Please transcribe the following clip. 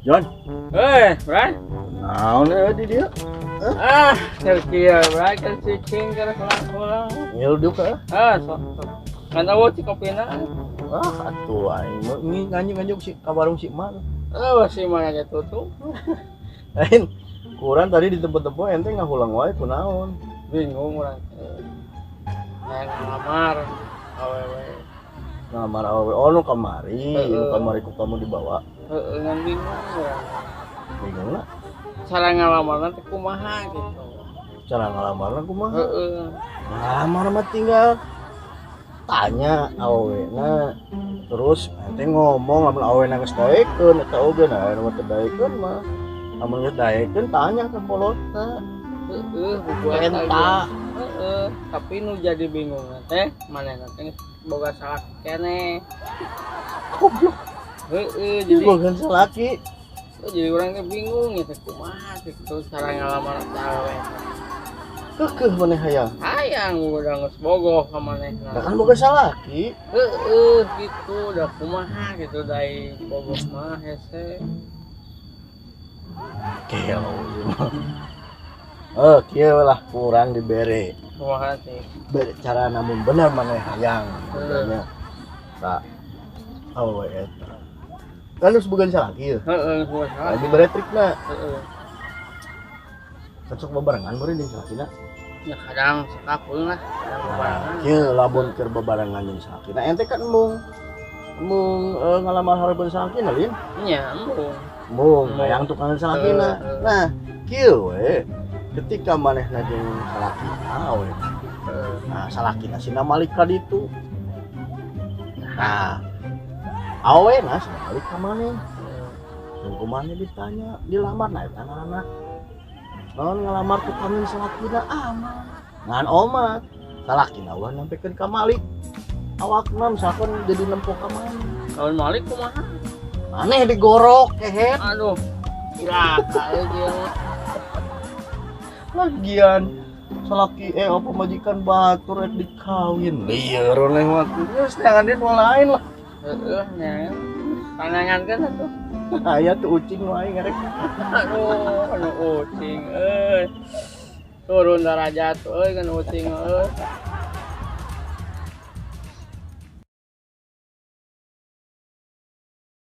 John, Bray. naon di dia? Kia, Bray kan cicing kana pulang. Ngildu ka? So. Kan tahu si kopi na. Atuh aing ini nganjuk si ka warung si Man. Masih mana aja tutup. Lain, kurang tadi di tempat-tempat ente ngahulang wae kunaon. Bingung orang. Yang ngelamar awewe. Ngamar awe nu kamari ku kamu dibawa. Ngan bingung orang. Bingung lah. Cara ngalamar nanti kumaha gitu. Cara ngalamarna kumaha? Ngalamar mah tinggal tanya awena terus ente ngomong lamun awena geus daekeun eta oge nah anu teu daekeun mah lamun geus daekeun tanya ke polosna Buat enta tapi nu jadi bingung teh manehna teh boga salah keneh. goblok Jadi bogan salaki jadi orang teh bingung ya teh kumaha gitu cara ngalamar awewe. keukeuh maneh hayang Hayang udah geus bogoh ka manehna. da kan boga salaki Gitu udah kumaha gitu dari bogoh mah hese. keo kieu lah kurang dibere Kumaha teh. bere cara namun bener maneh hayang sebenarnya tak awe eta kan geus boga salaki yeuh Kumaha salah. dibere trikna Heeh. cocok bebarengan beureun jeung salakina. Ya kadang sekapul lah, kadang bebarengan. Kieu lamun keur bebarengan jeung salakina ente kan mung ngalamar hareupeuan salakina lin. Nya, embung. Mung hayang tukang salakina. Heeh. Nah, kieu we ketika manehna jeung salakina we. Nah, salakina sina malik ka ditu. Nah, awena sina malik ka maneh. Jeung kumaha ditanya, dilamar na eta ngaranna. Naon ngalamar ku kami salakina aman. Ngan omat. Salakina ulah nyampekeun ka malik. Awakna misalkan jadi nempok ka maneh. Lawan Malik kumaha? Maneh digorok kehet. Aduh. Cilaka dia mah. Lagian salaki apa majikan batur rek dikawin. Lieur oleh waktu. Geus jangan dia lain lah. Heeh, nya. Panangan kan atuh. Aya tuh ucing wae ngarek. Aduh, anu ucing euy. Turun derajat euy kan ucing euy.